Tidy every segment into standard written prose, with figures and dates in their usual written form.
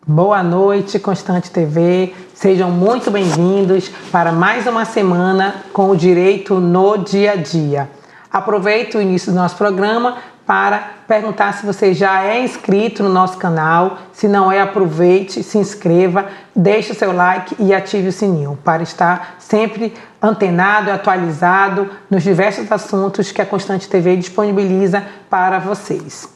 Boa noite, Constante TV. Sejam muito bem-vindos para mais uma semana com o Direito no Dia a Dia. Aproveito o início do nosso programa para perguntar se você já é inscrito no nosso canal. Se não é, aproveite, se inscreva, deixe o seu like e ative o sininho para estar sempre antenado e atualizado nos diversos assuntos que a Constante TV disponibiliza para vocês.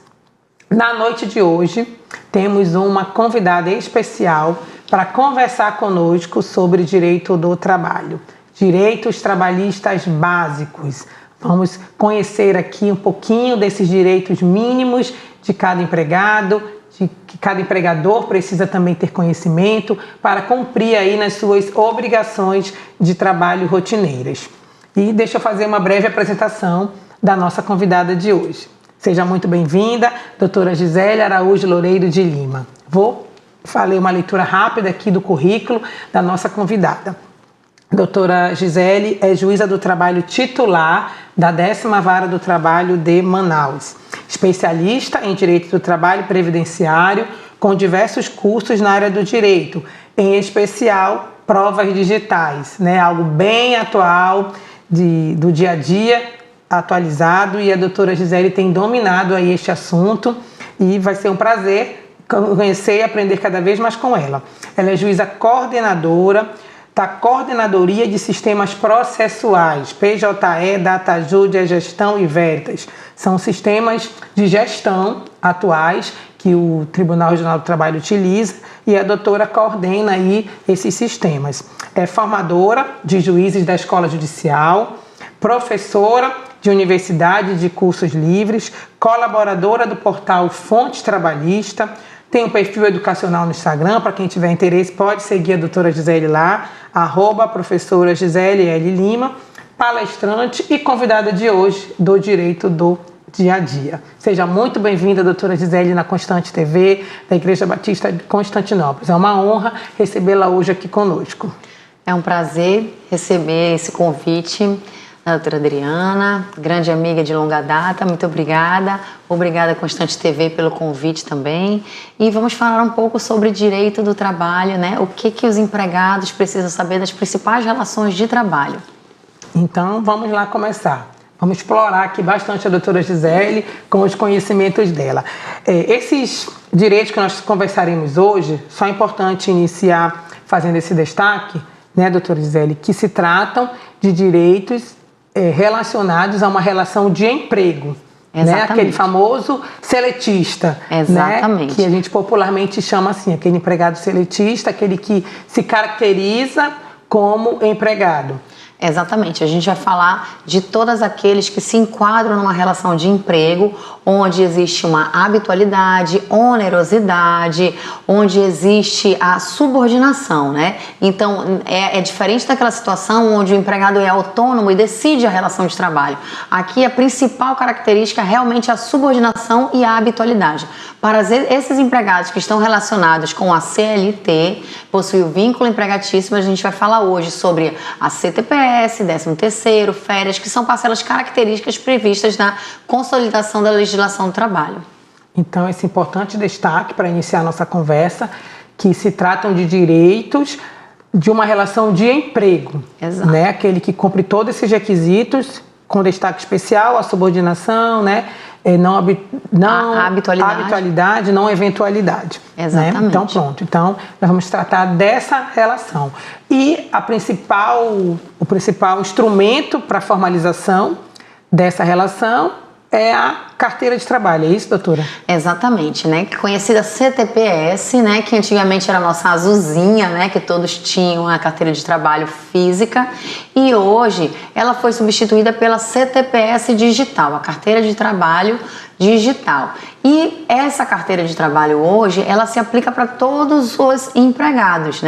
Na noite de hoje, temos uma convidada especial para conversar conosco sobre direito do trabalho, direitos trabalhistas básicos. Vamos conhecer aqui um pouquinho desses direitos mínimos de cada empregado, de que cada empregador precisa também ter conhecimento para cumprir aí nas suas obrigações de trabalho rotineiras. E deixa eu fazer uma breve apresentação da nossa convidada de hoje. Seja muito bem-vinda, doutora Gisele Araújo Loureiro de Lima. Falei uma leitura rápida aqui do currículo da nossa convidada. Doutora Gisele é juíza do trabalho titular da 10ª Vara do Trabalho de Manaus, especialista em direito do trabalho previdenciário, com diversos cursos na área do direito, em especial provas digitais, algo bem atual do dia a dia, atualizado, e a doutora Gisele tem dominado aí este assunto e vai ser um prazer conhecer e aprender cada vez mais com ela. Ela é juíza coordenadora da Coordenadoria de Sistemas Processuais, PJE, DataJude, Gestão e Veritas. São sistemas de gestão atuais que o Tribunal Regional do Trabalho utiliza e a doutora coordena aí esses sistemas. É formadora de juízes da Escola Judicial, professora de universidade de cursos livres, colaboradora do portal Fonte Trabalhista, tem um perfil educacional no Instagram, para quem tiver interesse pode seguir a doutora Gisele lá, @professora Gisele L. Lima, palestrante e convidada de hoje do Direito do Dia a Dia. Seja muito bem-vinda, doutora Gisele, na Constante TV, da Igreja Batista de Constantinópolis. É uma honra recebê-la hoje aqui conosco. É um prazer receber esse convite da doutora Adriana, grande amiga de longa data, muito obrigada. Obrigada, Constante TV, pelo convite também. E vamos falar um pouco sobre direito do trabalho, O que os empregados precisam saber das principais relações de trabalho. Então, vamos lá começar. Vamos explorar aqui bastante a doutora Gisele com os conhecimentos dela. Esses direitos que nós conversaremos hoje, só é importante iniciar fazendo esse destaque, doutora Gisele, que se tratam de direitos relacionados a uma relação de emprego. Aquele famoso seletista. Exatamente. Que a gente popularmente chama assim, aquele empregado seletista, aquele que se caracteriza como empregado. Exatamente, a gente vai falar de todos aqueles que se enquadram numa relação de emprego onde existe uma habitualidade, onerosidade, onde existe a subordinação, Então, é diferente daquela situação onde o empregado é autônomo e decide a relação de trabalho. Aqui a principal característica é realmente a subordinação e a habitualidade. Para esses empregados que estão relacionados com a CLT, possuem o vínculo empregatício, a gente vai falar hoje sobre a CTPS, 13º, férias, que são parcelas características previstas na consolidação da legislação do trabalho. Então, esse importante destaque para iniciar a nossa conversa, que se tratam de direitos de uma relação de emprego. Exato. Aquele que cumpre todos esses requisitos, com destaque especial, a subordinação, a habitualidade, não eventualidade. Exatamente. Então, pronto. Então, nós vamos tratar dessa relação. E o principal instrumento para a formalização dessa relação é a carteira de trabalho, é isso, doutora? Exatamente, conhecida CTPS, que antigamente era a nossa azulzinha, que todos tinham a carteira de trabalho física, e hoje ela foi substituída pela CTPS digital, a carteira de trabalho digital. E essa carteira de trabalho hoje, ela se aplica para todos os empregados,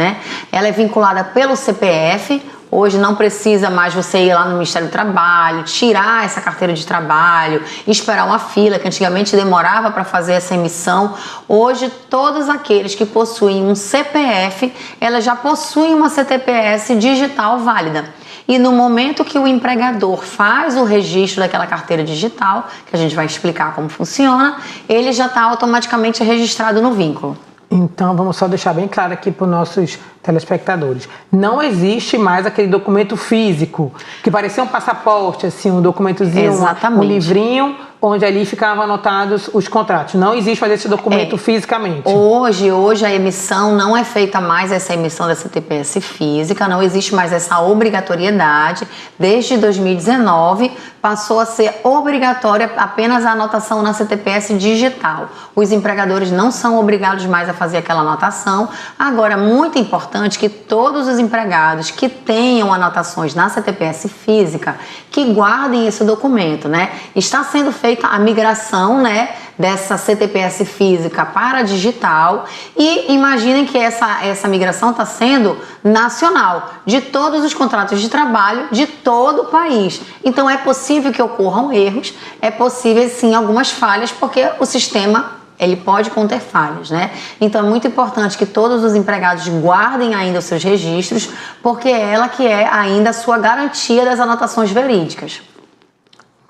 Ela é vinculada pelo CPF. Hoje não precisa mais você ir lá no Ministério do Trabalho, tirar essa carteira de trabalho, esperar uma fila, que antigamente demorava para fazer essa emissão. Hoje, todos aqueles que possuem um CPF, elas já possuem uma CTPS digital válida. E no momento que o empregador faz o registro daquela carteira digital, que a gente vai explicar como funciona, ele já está automaticamente registrado no vínculo. Então, vamos só deixar bem claro aqui para os nossos telespectadores. Não existe mais aquele documento físico, que parecia um passaporte, assim, um documentozinho, um livrinho, onde ali ficavam anotados os contratos. Não existe mais esse documento fisicamente. Hoje a emissão não é feita mais, essa emissão da CTPS física, não existe mais essa obrigatoriedade. Desde 2019, passou a ser obrigatória apenas a anotação na CTPS digital. Os empregadores não são obrigados mais a fazer aquela anotação. Agora, muito importante que todos os empregados que tenham anotações na CTPS física, que guardem esse documento, né? Está sendo feita a migração, né, dessa CTPS física para a digital, e imaginem que essa migração está sendo nacional, de todos os contratos de trabalho de todo o país. Então é possível que ocorram erros, é possível sim algumas falhas, porque o sistema ele pode conter falhas, né? Então é muito importante que todos os empregados guardem ainda os seus registros, porque é ela que é ainda a sua garantia das anotações verídicas.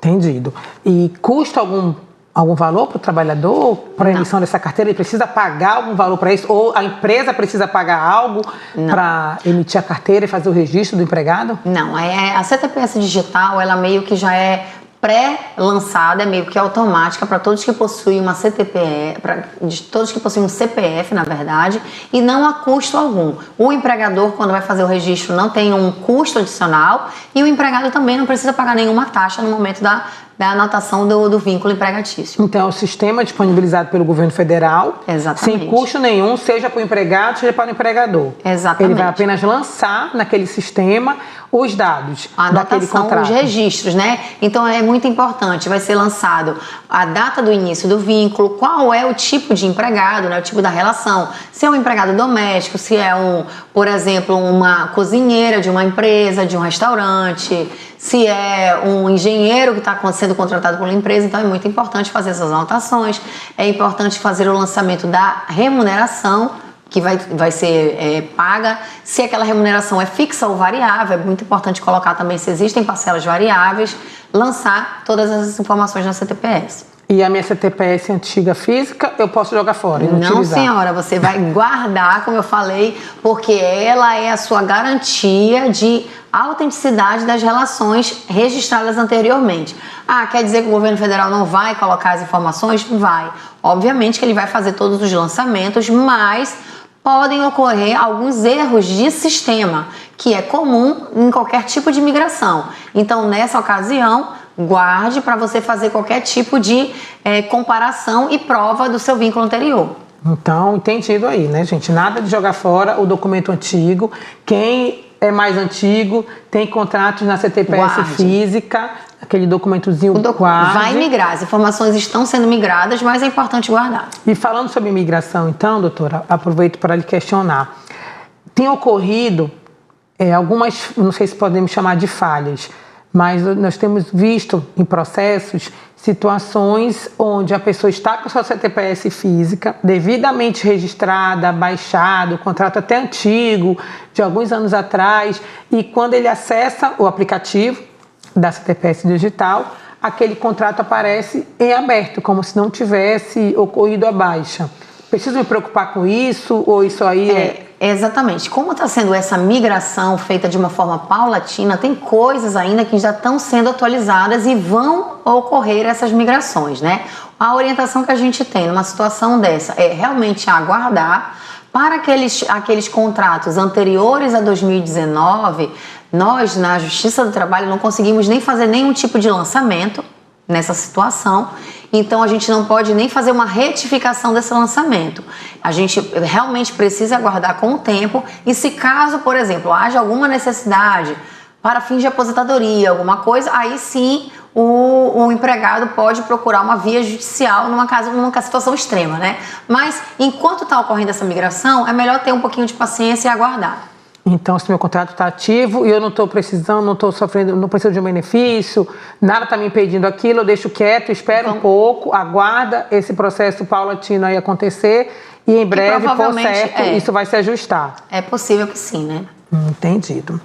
Entendido. E custa algum valor para o trabalhador para a emissão dessa carteira? Ele precisa pagar algum valor para isso? Ou a empresa precisa pagar algo para emitir a carteira e fazer o registro do empregado? Não, a CTPS digital, ela meio que já é pré-lançada, é meio que automática para todos que possuem uma CTPE, para todos que possuem um CPF, na verdade, e não há custo algum. O empregador, quando vai fazer o registro, não tem um custo adicional, e o empregado também não precisa pagar nenhuma taxa no momento da anotação do vínculo empregatício. Então, é o sistema disponibilizado pelo governo federal, exatamente, sem custo nenhum, seja para o empregado, seja para o empregador. Exatamente. Ele vai apenas lançar naquele sistema os dados daquele contrato. Os registros, né? Então, é muito importante, vai ser lançado a data do início do vínculo, qual é o tipo de empregado, né? O tipo da relação, se é um empregado doméstico, se é por exemplo, uma cozinheira de uma empresa, de um restaurante, se é um engenheiro que está sendo contratado por uma empresa. Então é muito importante fazer essas anotações, é importante fazer o lançamento da remuneração que vai ser paga, se aquela remuneração é fixa ou variável, é muito importante colocar também se existem parcelas variáveis, lançar todas essas informações na CTPS. E a minha CTPS antiga física, eu posso jogar fora e não utilizar? Não, senhora, você vai guardar, como eu falei, porque ela é a sua garantia de autenticidade das relações registradas anteriormente. Quer dizer que o governo federal não vai colocar as informações? Vai. Obviamente que ele vai fazer todos os lançamentos, mas podem ocorrer alguns erros de sistema, que é comum em qualquer tipo de migração. Então, nessa ocasião, guarde para você fazer qualquer tipo de comparação e prova do seu vínculo anterior. Então, entendido aí, né, gente? Nada de jogar fora o documento antigo. Quem é mais antigo tem contratos na CTPS física, aquele documentozinho quase. Vai migrar, as informações estão sendo migradas, mas é importante guardar. E falando sobre migração, então, doutora, aproveito para lhe questionar. Tem ocorrido algumas, não sei se podemos chamar de falhas, mas nós temos visto em processos situações onde a pessoa está com a sua CTPS física, devidamente registrada, baixado, o contrato até antigo, de alguns anos atrás, e quando ele acessa o aplicativo da CTPS digital, aquele contrato aparece em aberto, como se não tivesse ocorrido a baixa. Preciso me preocupar com isso ou isso aí Exatamente. Como está sendo essa migração feita de uma forma paulatina, tem coisas ainda que já estão sendo atualizadas e vão ocorrer essas migrações, né? A orientação que a gente tem numa situação dessa é realmente aguardar. Para aqueles contratos anteriores a 2019, nós, na Justiça do Trabalho, não conseguimos nem fazer nenhum tipo de lançamento nessa situação, então a gente não pode nem fazer uma retificação desse lançamento. A gente realmente precisa aguardar com o tempo, e se caso, por exemplo, haja alguma necessidade para fins de aposentadoria, alguma coisa, aí sim o empregado pode procurar uma via judicial numa situação extrema, né? Mas enquanto está ocorrendo essa migração, é melhor ter um pouquinho de paciência e aguardar. Então, se meu contrato está ativo e eu não estou precisando, não estou sofrendo, não preciso de um benefício, nada está me impedindo aquilo, eu deixo quieto, espero um pouco, aguarda esse processo paulatino aí acontecer e em breve, por certo, isso vai se ajustar. É possível que sim, né? Entendido.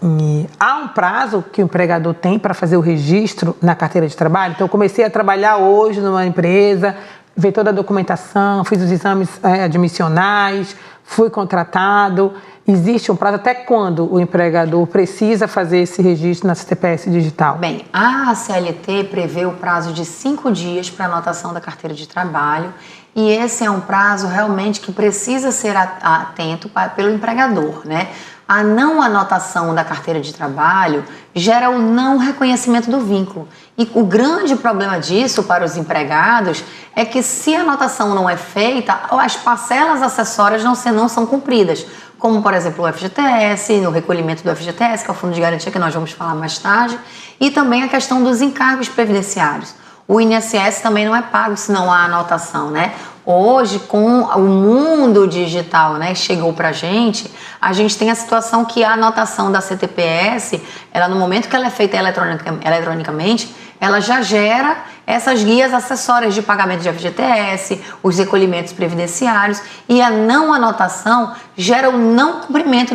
E há um prazo que o empregador tem para fazer o registro na carteira de trabalho? Então, eu comecei a trabalhar hoje numa empresa, veio toda a documentação, fiz os exames admissionais, fui contratado. Existe um prazo até quando o empregador precisa fazer esse registro na CTPS digital? Bem, a CLT prevê o prazo de 5 dias para anotação da carteira de trabalho e esse é um prazo realmente que precisa ser atento pelo empregador, né? A não anotação da carteira de trabalho gera o não reconhecimento do vínculo. E o grande problema disso para os empregados é que se a anotação não é feita, as parcelas acessórias não são cumpridas. Como, por exemplo, o FGTS, o recolhimento do FGTS, que é o Fundo de Garantia, que nós vamos falar mais tarde, e também a questão dos encargos previdenciários. O INSS também não é pago se não há anotação, né? Hoje, com o mundo digital, né, chegou pra gente, a gente tem a situação que a anotação da CTPS, ela no momento que ela é feita eletronicamente, ela já gera essas guias acessórias de pagamento de FGTS, os recolhimentos previdenciários, e a não anotação gera o não cumprimento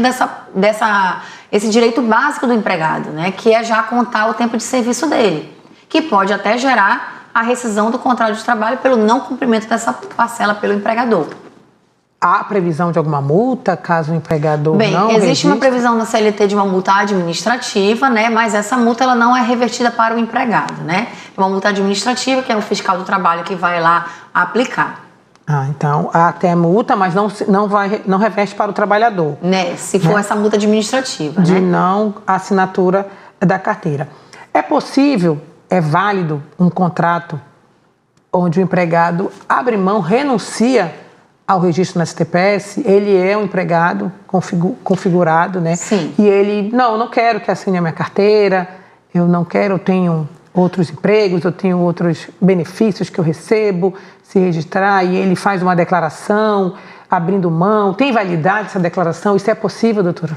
esse direito básico do empregado, né, que é já contar o tempo de serviço dele, que pode até gerar a rescisão do contrato de trabalho pelo não cumprimento dessa parcela pelo empregador. Há previsão de alguma multa caso o empregador não existe registre? uma previsão na CLT de uma multa administrativa, né? Mas essa multa ela não é revertida para o empregado, né? É uma multa administrativa que é o fiscal do trabalho que vai lá aplicar. Então há até multa, mas não reverte para o trabalhador. Né? Se for essa multa administrativa, de né? não assinatura da carteira. É possível, é válido um contrato onde o empregado abre mão, renuncia ao registro na CTPS, ele é um empregado configurado, né? Sim. E ele, não quero que assine a minha carteira, eu não quero, eu tenho outros empregos, eu tenho outros benefícios que eu recebo, se registrar, e ele faz uma declaração, abrindo mão, tem validade essa declaração? Isso é possível, doutora?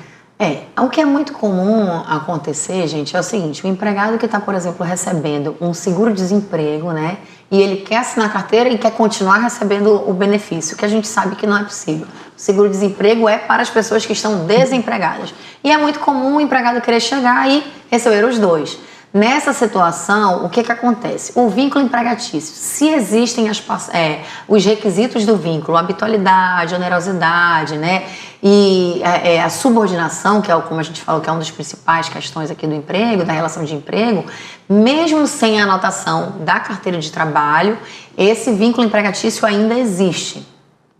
O que é muito comum acontecer, gente, é o seguinte, o empregado que está, por exemplo, recebendo um seguro-desemprego, né, e ele quer assinar a carteira e quer continuar recebendo o benefício, que a gente sabe que não é possível. O seguro-desemprego é para as pessoas que estão desempregadas. E é muito comum o empregado querer chegar e receber os dois. Nessa situação, o que acontece? O vínculo empregatício, se existem os requisitos do vínculo, habitualidade, onerosidade, né, e a subordinação, que é como a gente falou, que é uma das principais questões aqui do emprego, da relação de emprego, mesmo sem a anotação da carteira de trabalho, esse vínculo empregatício ainda existe,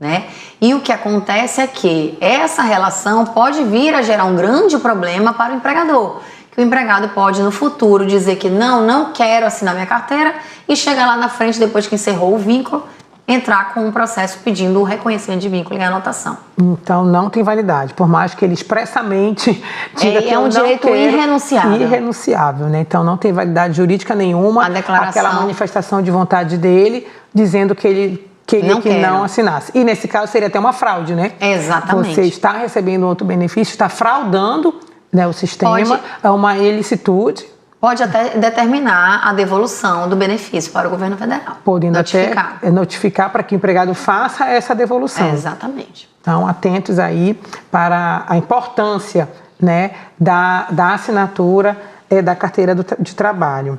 né? E o que acontece é que essa relação pode vir a gerar um grande problema para o empregador. O empregado pode no futuro dizer que não quero assinar minha carteira e chegar lá na frente, depois que encerrou o vínculo, entrar com um processo pedindo o reconhecimento de vínculo e anotação. Então não tem validade, por mais que ele expressamente diga que é um direito irrenunciável. Irrenunciável, né? Então não tem validade jurídica nenhuma a declaração, aquela manifestação de vontade dele dizendo que ele queria que não assinasse. E nesse caso seria até uma fraude, né? Exatamente. Você está recebendo outro benefício, está fraudando, né, o sistema, é uma ilicitude. Pode até determinar a devolução do benefício para o governo federal. Podendo até notificar para que o empregado faça essa devolução. Exatamente. Então, atentos aí para a importância, né, da assinatura da carteira de trabalho.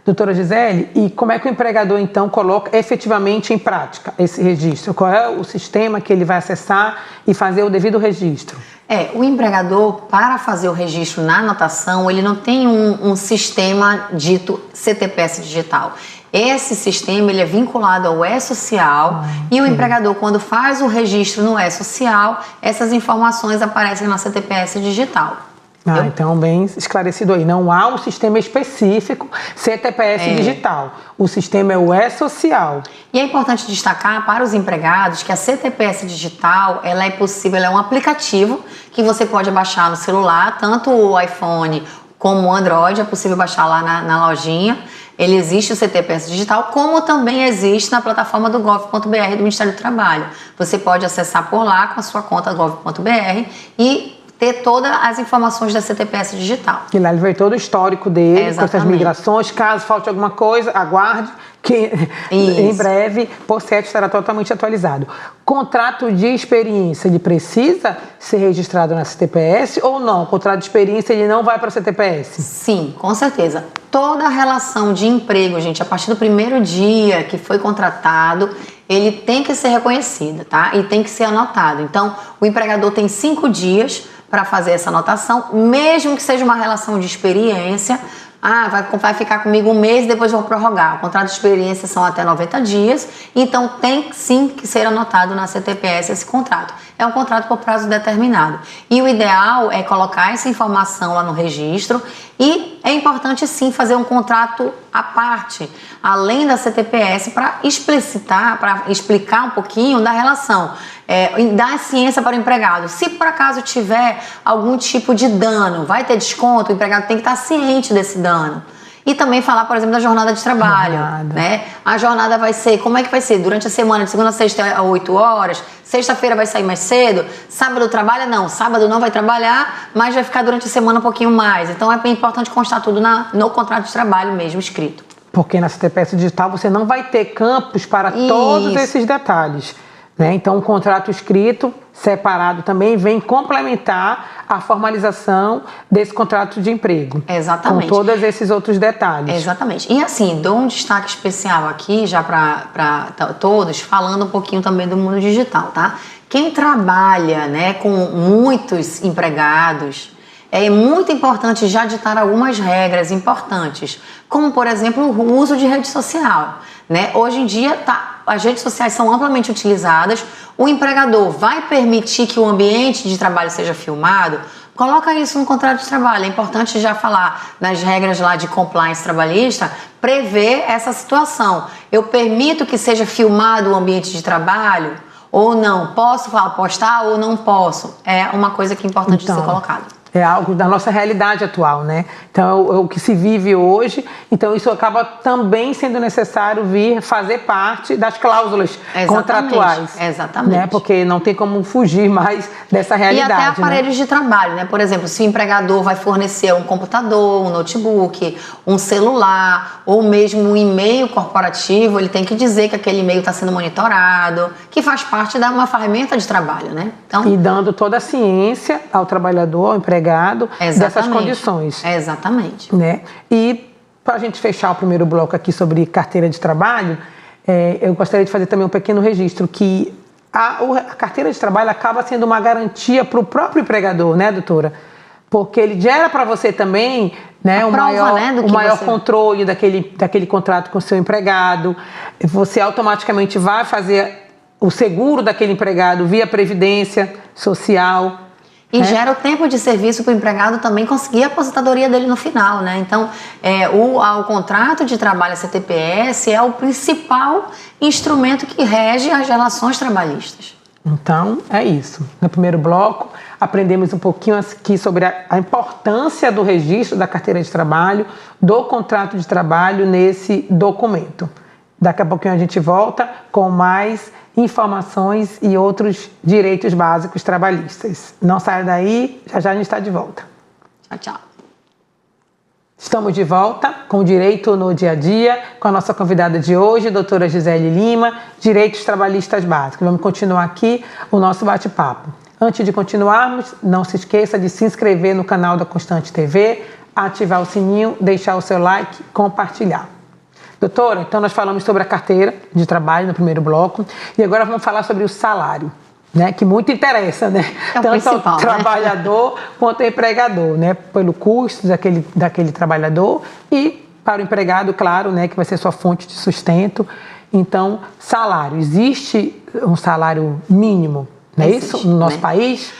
Doutora Gisele, e como é que o empregador, então, coloca efetivamente em prática esse registro? Qual é o sistema que ele vai acessar e fazer o devido registro? O empregador, para fazer o registro na anotação, ele não tem um sistema dito CTPS digital. Esse sistema ele é vinculado ao E-Social e o empregador, quando faz o registro no E-Social, essas informações aparecem na CTPS digital. Então bem esclarecido aí, não há um sistema específico CTPS digital, o sistema é o E-Social. E é importante destacar para os empregados que a CTPS digital, ela é possível, ela é um aplicativo que você pode baixar no celular, tanto o iPhone como o Android, é possível baixar lá na lojinha. Ele existe o CTPS digital, como também existe na plataforma do gov.br do Ministério do Trabalho. Você pode acessar por lá com a sua conta gov.br e ter todas as informações da CTPS digital. E lá ele vê todo o histórico dele, com essas migrações. Caso falte alguma coisa, aguarde, que em breve, por certo, estará totalmente atualizado. Contrato de experiência, ele precisa ser registrado na CTPS ou não? O contrato de experiência, ele não vai para a CTPS? Sim, com certeza. Toda a relação de emprego, gente, a partir do primeiro dia que foi contratado, ele tem que ser reconhecido, tá? E tem que ser anotado. Então, o empregador tem 5 dias para fazer essa anotação, mesmo que seja uma relação de experiência. Vai ficar comigo um mês e depois vou prorrogar. O contrato de experiência são até 90 dias, então tem sim que ser anotado na CTPS esse contrato. É um contrato por prazo determinado. E o ideal é colocar essa informação lá no registro e é importante sim fazer um contrato à parte, além da CTPS, para explicitar, para explicar um pouquinho da relação, dar ciência para o empregado. Se por acaso tiver algum tipo de dano, vai ter desconto, o empregado tem que estar ciente desse dano. E também falar, por exemplo, da jornada de trabalho, né? A jornada vai ser, como é que vai ser? Durante a semana, de segunda a sexta, 8 horas, sexta-feira vai sair mais cedo, sábado trabalha? Não, sábado não vai trabalhar, mas vai ficar durante a semana um pouquinho mais. Então é bem importante constar tudo no contrato de trabalho mesmo, escrito. Porque na CTPS digital você não vai ter campos para todos esses detalhes, né? Então um contrato escrito, separado também, vem complementar a formalização desse contrato de emprego. Exatamente. Com todos esses outros detalhes. Exatamente. E assim, dou um destaque especial aqui, já para todos, falando um pouquinho também do mundo digital, tá? Quem trabalha, né, com muitos empregados, é muito importante já ditar algumas regras importantes, como, por exemplo, o uso de rede social, né? Hoje em dia, as redes sociais são amplamente utilizadas, o empregador vai permitir que o ambiente de trabalho seja filmado, coloca isso no contrato de trabalho. É importante já falar nas regras lá de compliance trabalhista, prever essa situação. Eu permito que seja filmado o ambiente de trabalho ou não? Posso postar ou não posso? É uma coisa que é importante ser colocado. É algo da nossa realidade atual, né? Então, é o que se vive hoje. Então, isso acaba também sendo necessário vir fazer parte das cláusulas contratuais. Exatamente. Né? Porque não tem como fugir mais dessa realidade. E até aparelhos de trabalho, né? Por exemplo, se o empregador vai fornecer um computador, um notebook, um celular, ou mesmo um e-mail corporativo, ele tem que dizer que aquele e-mail está sendo monitorado, que faz parte de uma ferramenta de trabalho, né? Então, e dando toda a ciência ao trabalhador, ao empregado, dessas condições. Exatamente. Né? E para a gente fechar o primeiro bloco aqui sobre carteira de trabalho, eu gostaria de fazer também um pequeno registro que a carteira de trabalho acaba sendo uma garantia para o próprio empregador, né, doutora? Porque ele gera para você também, né, o maior controle daquele contrato com o seu empregado. Você automaticamente vai fazer o seguro daquele empregado via previdência social. E gera o tempo de serviço para o empregado também conseguir a aposentadoria dele no final, né? Então, o contrato de trabalho, a CTPS, é o principal instrumento que rege as relações trabalhistas. Então, é isso. No primeiro bloco, aprendemos um pouquinho aqui sobre a importância do registro da carteira de trabalho, do contrato de trabalho nesse documento. Daqui a pouquinho a gente volta com mais informações e outros direitos básicos trabalhistas. Não saia daí, já a gente está de volta. Tchau, tchau. Estamos de volta com o Direito no Dia a Dia, com a nossa convidada de hoje, doutora Gisele Lima, Direitos Trabalhistas Básicos. Vamos continuar aqui o nosso bate-papo. Antes de continuarmos, não se esqueça de se inscrever no canal da Constante TV, ativar o sininho, deixar o seu like, compartilhar. Doutora, então nós falamos sobre a carteira de trabalho no primeiro bloco e agora vamos falar sobre o salário, né? Que muito interessa, né? Tanto ao trabalhador quanto ao empregador, né? Pelo custo daquele trabalhador e para o empregado, claro, né? Que vai ser sua fonte de sustento. Então, salário. Existe um salário mínimo, não é isso? No nosso país?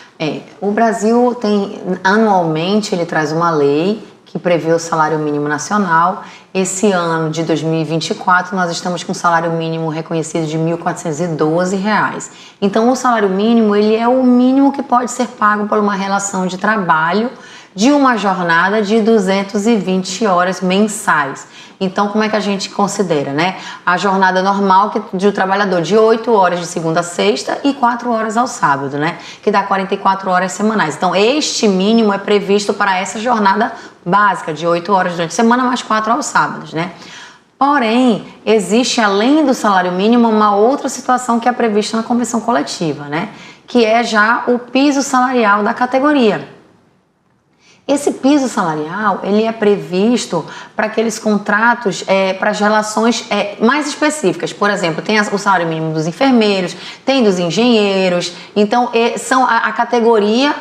O Brasil tem, anualmente, ele traz uma lei que prevê o salário mínimo nacional. Esse ano de 2024, nós estamos com um salário mínimo reconhecido de R$ 1.412. Então, o salário mínimo, ele é o mínimo que pode ser pago por uma relação de trabalho de uma jornada de 220 horas mensais. Então, como é que a gente considera, né? A jornada normal do trabalhador de 8 horas de segunda a sexta e 4 horas ao sábado, né? Que dá 44 horas semanais. Então, este mínimo é previsto para essa jornada básica de 8 horas durante a semana, mais 4 aos sábados, né? Porém, existe, além do salário mínimo, uma outra situação que é prevista na convenção coletiva, né? Que é já o piso salarial da categoria. Esse piso salarial, ele é previsto para aqueles contratos, para as relações mais específicas. Por exemplo, tem o salário mínimo dos enfermeiros, tem dos engenheiros. Então, são a categoria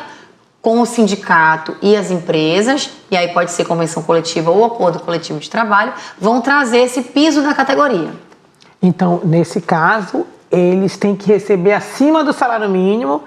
com o sindicato e as empresas, e aí pode ser convenção coletiva ou acordo coletivo de trabalho, vão trazer esse piso da categoria. Então, nesse caso, eles têm que receber acima do salário mínimo,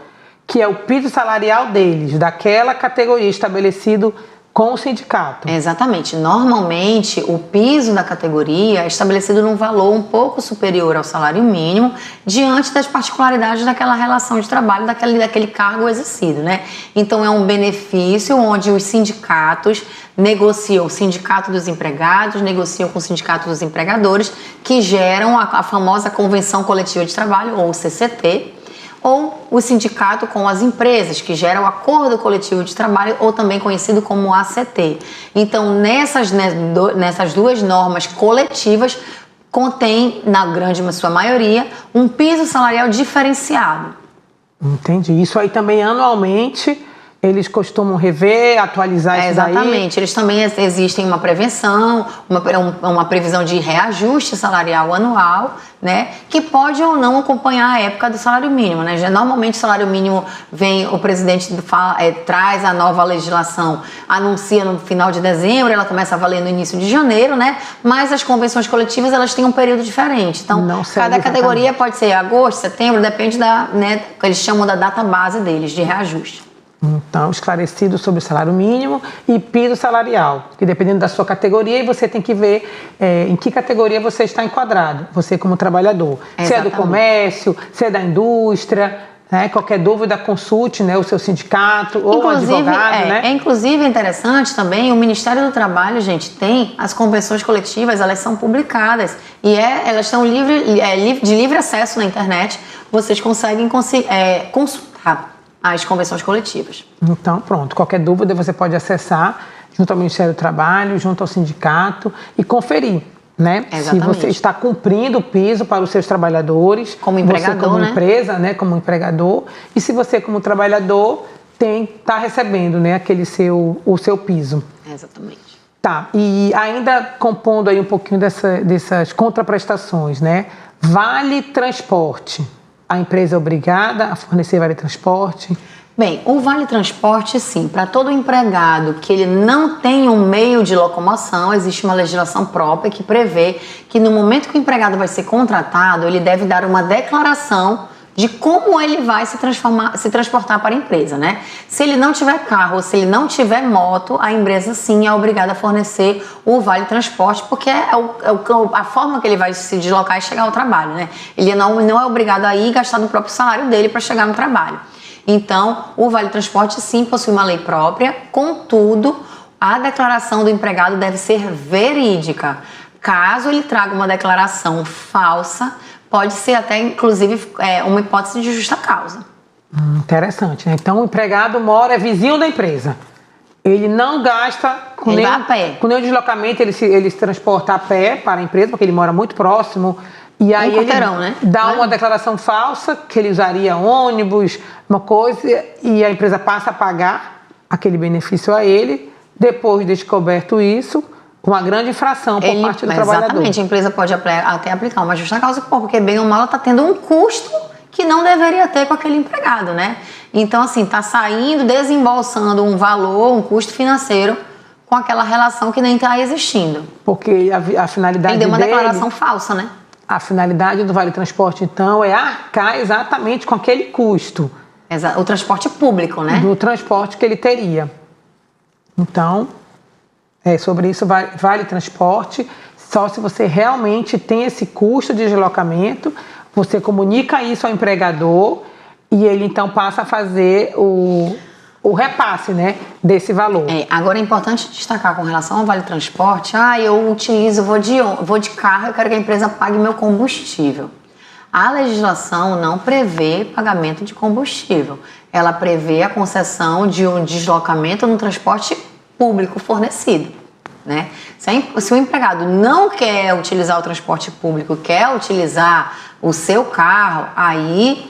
que é o piso salarial deles, daquela categoria estabelecido com o sindicato. Exatamente. Normalmente, o piso da categoria é estabelecido num valor um pouco superior ao salário mínimo, diante das particularidades daquela relação de trabalho, daquele cargo exercido, né? Então, é um benefício onde os sindicatos negociam, o sindicato dos empregados negociam com o sindicato dos empregadores, que geram a famosa Convenção Coletiva de Trabalho, ou CCT, ou o sindicato com as empresas, que geram o Acordo Coletivo de Trabalho, ou também conhecido como ACT. Então, nessas duas normas coletivas, contém, na grande sua maioria, um piso salarial diferenciado. Entendi. Isso aí também, anualmente, eles costumam rever, atualizar isso daí? Exatamente. Eles também existem uma prevenção, uma previsão de reajuste salarial anual, né? Que pode ou não acompanhar a época do salário mínimo, né? Normalmente o salário mínimo o presidente traz a nova legislação, anuncia no final de dezembro, ela começa a valer no início de janeiro, né? Mas as convenções coletivas, elas têm um período diferente. Então, cada categoria pode ser agosto, setembro, depende que eles chamam da data base deles, de reajuste. Então, esclarecido sobre o salário mínimo e piso salarial, que dependendo da sua categoria, você tem que ver em que categoria você está enquadrado, você como trabalhador. Exatamente. Se é do comércio, se é da indústria, né? Qualquer dúvida, consulte, né, o seu sindicato ou o advogado. Né? Inclusive, é interessante também, o Ministério do Trabalho, gente, tem as convenções coletivas, elas são publicadas e elas estão de livre acesso na internet, vocês conseguem consultar as convenções coletivas. Então, pronto. Qualquer dúvida você pode acessar junto ao Ministério do Trabalho, junto ao sindicato e conferir, né? Exatamente. Se você está cumprindo o piso para os seus trabalhadores, como empregador, você como né? empresa, né? Como empregador, e se você como trabalhador está recebendo, né? O seu piso. Exatamente. Tá. E ainda compondo aí um pouquinho dessas contraprestações, né? Vale transporte. A empresa é obrigada a fornecer vale transporte? Bem, o vale transporte, sim, para todo empregado que ele não tem um meio de locomoção, existe uma legislação própria que prevê que no momento que o empregado vai ser contratado, ele deve dar uma declaração de como ele vai se transportar para a empresa, né? Se ele não tiver carro ou se ele não tiver moto, a empresa sim é obrigada a fornecer o vale transporte, porque a forma que ele vai se deslocar e chegar ao trabalho, né? Ele não é obrigado a ir gastar do próprio salário dele para chegar no trabalho. Então, o vale transporte sim possui uma lei própria, contudo, a declaração do empregado deve ser verídica. Caso ele traga uma declaração falsa, pode ser até, inclusive, uma hipótese de justa causa. Interessante, né? Então, o empregado é vizinho da empresa. Ele não gasta com nenhum deslocamento, ele se transporta a pé para a empresa, porque ele mora muito próximo. E aí ele dá uma declaração falsa, que ele usaria ônibus, uma coisa, e a empresa passa a pagar aquele benefício a ele. Depois de descoberto isso, uma grande infração por parte do trabalhador. Exatamente, a empresa pode até aplicar uma justa causa, porque bem ou mal ela está tendo um custo que não deveria ter com aquele empregado, né? Então, assim, está saindo, desembolsando um valor, um custo financeiro com aquela relação que nem está existindo. Porque a finalidade dele... Ele deu uma declaração falsa, né? A finalidade do Vale Transporte, então, é arcar exatamente com aquele custo. O transporte público, né? Do transporte que ele teria. Então... sobre isso, vale transporte, só se você realmente tem esse custo de deslocamento, você comunica isso ao empregador e ele então passa a fazer o repasse, né, desse valor. Agora é importante destacar com relação ao Vale Transporte, eu utilizo, vou de carro, eu quero que a empresa pague meu combustível. A legislação não prevê pagamento de combustível, ela prevê a concessão de um deslocamento no transporte público fornecido, né? Se o empregado não quer utilizar o transporte público, quer utilizar o seu carro, aí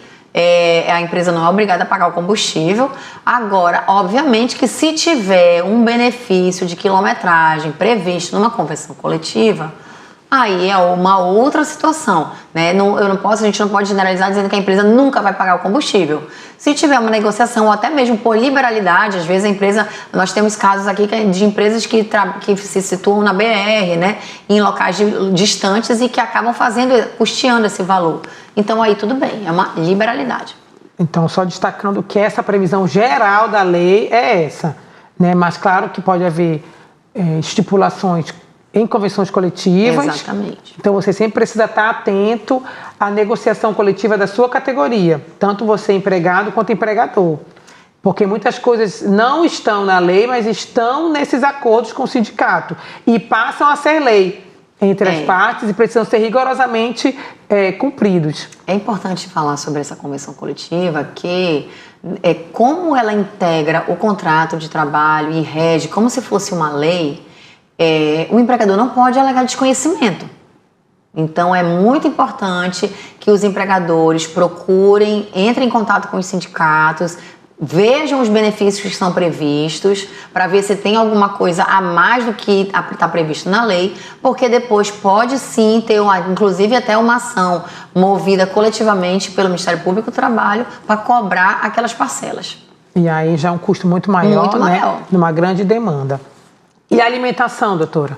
a empresa não é obrigada a pagar o combustível. Agora, obviamente que se tiver um benefício de quilometragem previsto numa convenção coletiva, aí é uma outra situação, né? A gente não pode generalizar dizendo que a empresa nunca vai pagar o combustível. Se tiver uma negociação, ou até mesmo por liberalidade, às vezes nós temos casos aqui de empresas que se situam na BR, né? Em locais distantes e que acabam custeando esse valor. Então aí tudo bem, é uma liberalidade. Então, só destacando que essa previsão geral da lei é essa, né? Mas claro que pode haver estipulações em convenções coletivas. Exatamente. Então você sempre precisa estar atento à negociação coletiva da sua categoria, tanto você empregado quanto empregador. Porque muitas coisas não estão na lei, mas estão nesses acordos com o sindicato e passam a ser lei entre as partes e precisam ser rigorosamente cumpridos. É importante falar sobre essa convenção coletiva, que como ela integra o contrato de trabalho e rege como se fosse uma lei. O empregador não pode alegar desconhecimento. Então é muito importante que os empregadores entrem em contato com os sindicatos, vejam os benefícios que estão previstos, para ver se tem alguma coisa a mais do que está previsto na lei, porque depois pode sim ter, inclusive até uma ação movida coletivamente pelo Ministério Público do Trabalho para cobrar aquelas parcelas. E aí já é um custo muito maior, né? Numa grande demanda. E a alimentação, doutora?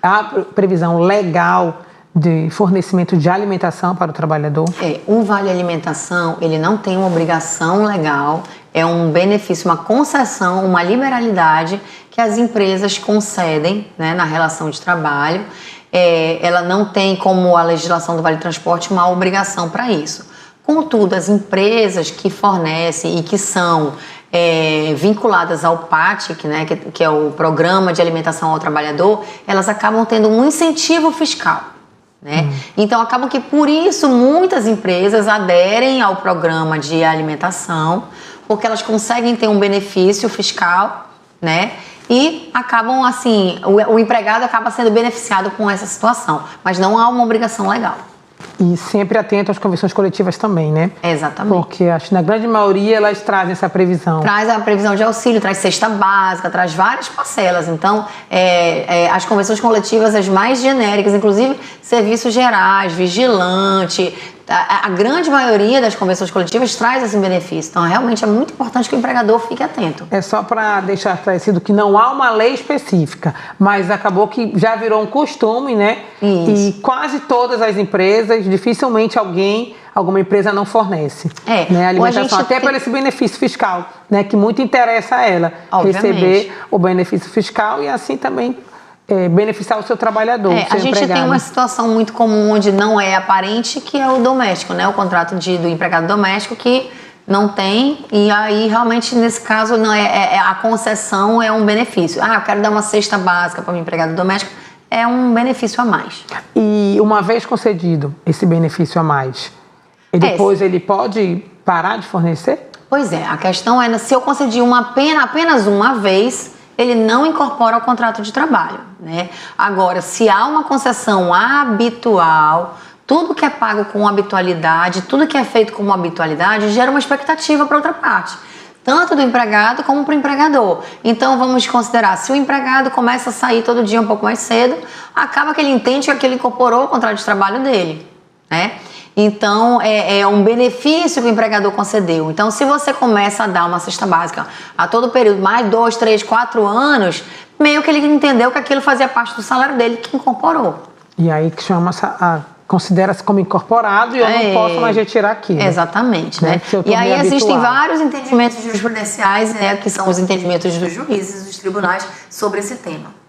Há previsão legal de fornecimento de alimentação para o trabalhador? O Vale Alimentação, ele não tem uma obrigação legal, é um benefício, uma concessão, uma liberalidade que as empresas concedem, né, na relação de trabalho. Ela não tem, como a legislação do Vale Transporte, uma obrigação para isso. Contudo, as empresas que fornecem e que são vinculadas ao PATIC, né, que é o Programa de Alimentação ao Trabalhador, elas acabam tendo um incentivo fiscal, né? Então, acabam que por isso muitas empresas aderem ao programa de alimentação, porque elas conseguem ter um benefício fiscal, né? E acabam assim, o empregado acaba sendo beneficiado com essa situação, mas não há uma obrigação legal. E sempre atento às convenções coletivas também, né? Exatamente. Porque acho que na grande maioria elas trazem essa previsão. Traz a previsão de auxílio, traz cesta básica, traz várias parcelas. Então, as convenções coletivas, as mais genéricas, inclusive serviços gerais, vigilante, a grande maioria das convenções coletivas traz esse benefício. Então, realmente é muito importante que o empregador fique atento. É só para deixar esclarecido que não há uma lei específica, mas acabou que já virou um costume, né? Isso. E quase todas as empresas, dificilmente alguma empresa não fornece, né? A alimentação, até por esse benefício fiscal, né? Que muito interessa a ela, receber o benefício fiscal e assim também beneficiar o seu trabalhador, o seu a gente empregado. tem uma situação muito comum onde não é aparente, que é o doméstico, né? O contrato do empregado doméstico que não tem, e aí realmente nesse caso não a concessão é um benefício. Eu quero dar uma cesta básica para o empregado doméstico, é um benefício a mais. E uma vez concedido esse benefício a mais, e depois ele pode parar de fornecer? Pois é, a questão é, se eu concedi apenas uma vez, ele não incorpora ao contrato de trabalho, né? Agora, se há uma concessão habitual, tudo que é pago com habitualidade, tudo que é feito com habitualidade, gera uma expectativa para outra parte, tanto do empregado como para o empregador. Então, vamos considerar, se o empregado começa a sair todo dia um pouco mais cedo, acaba que ele entende que aquilo incorporou ao contrato de trabalho dele, né? Então, é um benefício que o empregador concedeu. Então, se você começa a dar uma cesta básica a todo período, mais 2, 3, 4 anos, meio que ele entendeu que aquilo fazia parte do salário dele, que incorporou. E aí que considera-se como incorporado e eu não posso mais retirar aquilo. Exatamente, né? E aí existem vários entendimentos jurisprudenciais, né, que são os entendimentos dos juízes, dos tribunais, sobre esse tema.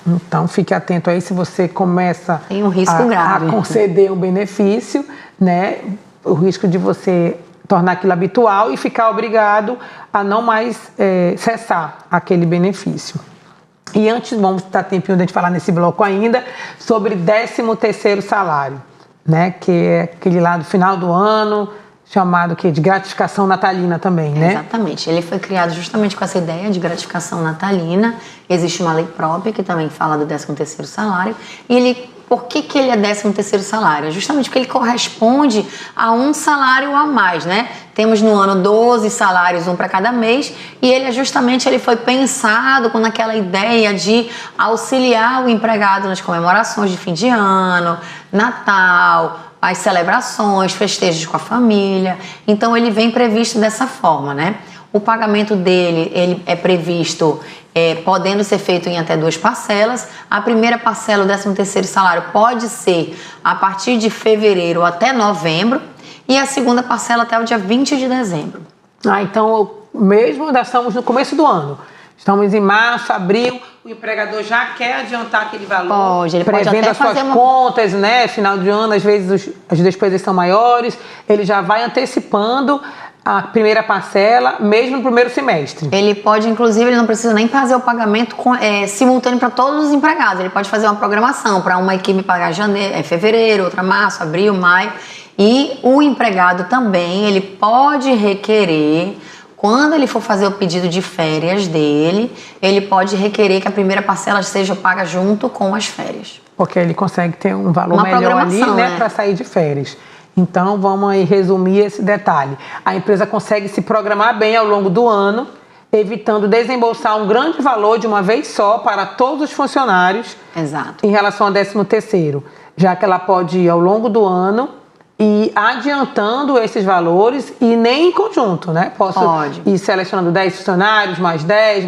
Então, fique atento aí se você começa Tem um risco grave. a conceder um benefício, né? O risco de você tornar aquilo habitual e ficar obrigado a não mais cessar aquele benefício. E antes, vamos dar tempinho de a gente falar nesse bloco ainda, sobre 13º salário, né? Que é aquele lá do final do ano, chamado de gratificação natalina também, né? Exatamente. Ele foi criado justamente com essa ideia de gratificação natalina. Existe uma lei própria que também fala do 13º salário. E por que ele é 13º salário? Justamente porque ele corresponde a um salário a mais, né? Temos no ano 12 salários, um para cada mês, e ele foi pensado com aquela ideia de auxiliar o empregado nas comemorações de fim de ano, Natal, as celebrações, festejos com a família. Então ele vem previsto dessa forma, né? O pagamento dele, ele é previsto podendo ser feito em até 2 parcelas. A primeira parcela, o 13º salário, pode ser a partir de fevereiro até novembro, e a segunda parcela até o dia 20 de dezembro. Então, mesmo ainda estamos no começo do ano, estamos em março, abril, o empregador já quer adiantar aquele valor, ele pode prevendo até as suas contas, né? Final de ano, às vezes as despesas são maiores, ele já vai antecipando a primeira parcela, mesmo no primeiro semestre. Ele pode, inclusive, ele não precisa nem fazer o pagamento simultâneo para todos os empregados. Ele pode fazer uma programação para uma equipe pagar fevereiro, outra março, abril, maio. E o empregado também, ele pode requerer, quando ele for fazer o pedido de férias dele, ele pode requerer que a primeira parcela seja paga junto com as férias. Porque ele consegue ter um valor melhor ali, né? Para sair de férias. Então, vamos aí resumir esse detalhe. A empresa consegue se programar bem ao longo do ano, evitando desembolsar um grande valor de uma vez só para todos os funcionários. Exato. Em relação ao 13º, já que ela pode ir ao longo do ano e adiantando esses valores e nem em conjunto, né? Posso ir selecionando 10 funcionários, mais 10,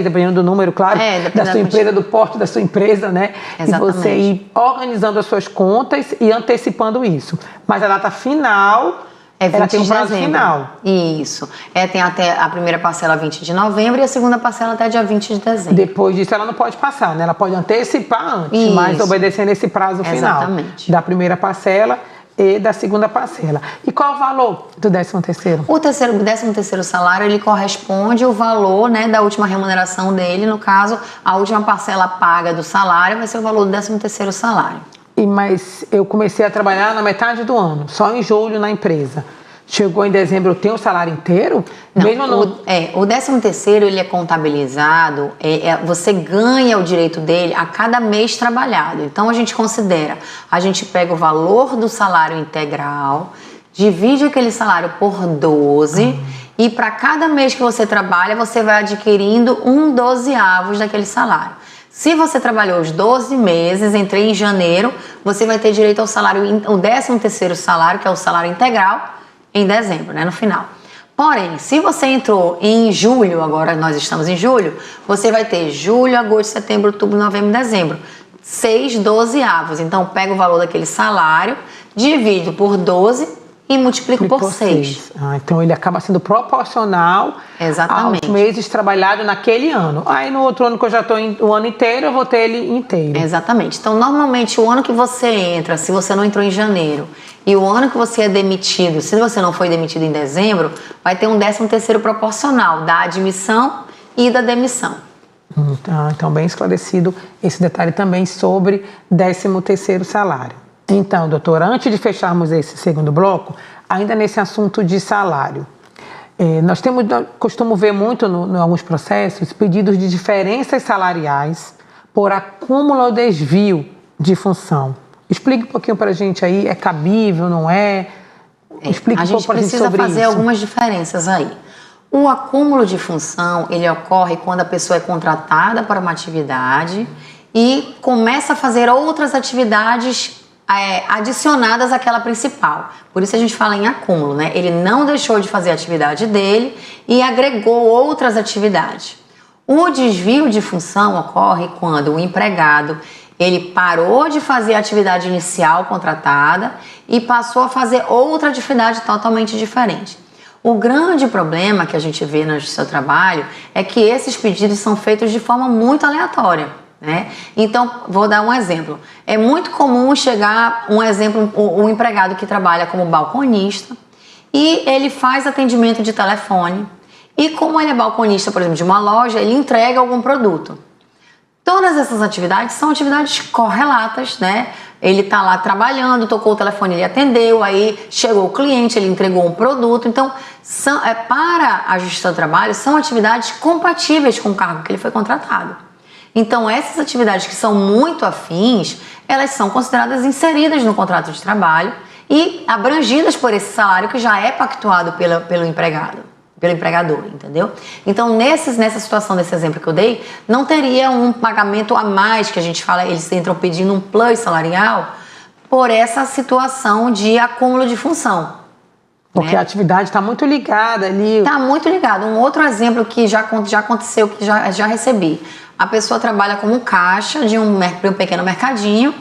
dependendo do número, claro, da sua empresa, do porte da sua empresa, né? Exatamente. E você ir organizando as suas contas e antecipando isso. Mas a data final, ela tem um prazo final. Isso. Tem até a primeira parcela 20 de novembro e a segunda parcela até dia 20 de dezembro. Depois disso ela não pode passar, né? Ela pode antecipar antes, mas obedecendo esse prazo final. Exatamente. Da primeira parcela e da segunda parcela. E qual o valor do 13º? O 13º salário, ele corresponde ao valor, né, da última remuneração dele. No caso, a última parcela paga do salário vai ser o valor do 13º salário. Mas eu comecei a trabalhar na metade do ano, só em julho na empresa. Chegou em dezembro, eu tenho o salário inteiro? Não, mesmo no... o 13º, ele é contabilizado, você ganha o direito dele a cada mês trabalhado. Então, a gente pega o valor do salário integral, divide aquele salário por 12, e para cada mês que você trabalha, você vai adquirindo 1/12 daquele salário. Se você trabalhou os 12 meses, entrei em janeiro, você vai ter direito ao salário, o 13º salário, que é o salário integral, em dezembro, né, no final. Porém, se você entrou em julho, agora nós estamos em julho, você vai ter julho, agosto, setembro, outubro, novembro, dezembro. 6/12. Então, pega o valor daquele salário, divide por 12 e multiplico por 6. Então, ele acaba sendo proporcional aos meses trabalhados naquele ano. Aí, no outro ano que eu já estou o ano inteiro, eu vou ter ele inteiro. Exatamente. Então, normalmente, o ano que você entra, se você não entrou em janeiro, e o ano que você é demitido, se você não foi demitido em dezembro, vai ter um 13º proporcional da admissão e da demissão. Então, bem esclarecido esse detalhe também sobre 13º salário. Então, doutora, antes de fecharmos esse segundo bloco, ainda nesse assunto de salário, nós costumo ver muito em alguns processos pedidos de diferenças salariais por acúmulo ou desvio de função. Explique um pouquinho para a gente aí, é cabível, não é? Explique um pouco para a gente sobre isso. A gente precisa fazer algumas diferenças aí. O acúmulo de função, ele ocorre quando a pessoa é contratada para uma atividade e começa a fazer outras atividades adicionadas àquela principal. Por isso a gente fala em acúmulo, né? Ele não deixou de fazer a atividade dele e agregou outras atividades. O desvio de função ocorre quando o empregado ele parou de fazer a atividade inicial contratada e passou a fazer outra atividade totalmente diferente. O grande problema que a gente vê no seu trabalho é que esses pedidos são feitos de forma muito aleatória, né? Então, vou dar um exemplo. É muito comum chegar um empregado que trabalha como balconista e ele faz atendimento de telefone. E como ele é balconista, por exemplo, de uma loja, ele entrega algum produto. Todas essas atividades são atividades correlatas, né? Ele tá lá trabalhando, tocou o telefone, ele atendeu, aí chegou o cliente, ele entregou um produto. Então, para a Justiça do Trabalho, são atividades compatíveis com o cargo que ele foi contratado. Então, essas atividades que são muito afins, elas são consideradas inseridas no contrato de trabalho e abrangidas por esse salário que já é pactuado pelo empregador, entendeu? Então, nessa situação desse exemplo que eu dei, não teria um pagamento a mais, que a gente fala, eles entram pedindo um plus salarial, por essa situação de acúmulo de função. Porque a atividade está muito ligada ali. Está muito ligado. Um outro exemplo que já aconteceu, que já recebi. A pessoa trabalha como caixa de um pequeno mercadinho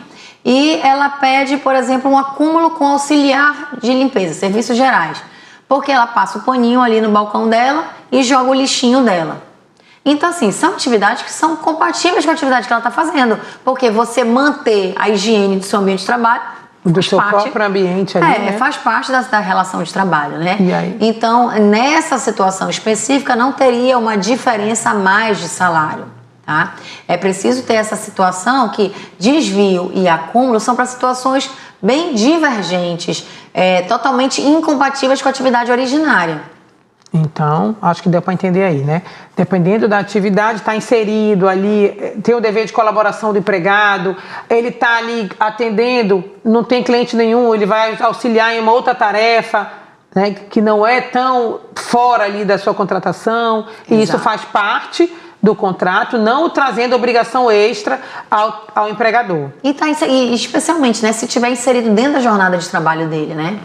e ela pede, por exemplo, um acúmulo com auxiliar de limpeza, serviços gerais. Porque ela passa o paninho ali no balcão dela e joga o lixinho dela. Então, assim, são atividades que são compatíveis com a atividade que ela está fazendo. Porque você manter a higiene do seu ambiente de trabalho do seu próprio ambiente ali, né? Faz parte da relação de trabalho, né? E aí? Então, nessa situação específica, não teria uma diferença a mais de salário, tá? É preciso ter essa situação que desvio e acúmulo são para situações bem divergentes, totalmente incompatíveis com a atividade originária. Então, acho que deu para entender aí, né? Dependendo da atividade, está inserido ali, tem o dever de colaboração do empregado, ele está ali atendendo, não tem cliente nenhum, ele vai auxiliar em uma outra tarefa, né, que não é tão fora ali da sua contratação. Exato. E isso faz parte do contrato, não trazendo obrigação extra ao empregador. E especialmente, né, se tiver inserido dentro da jornada de trabalho dele, né?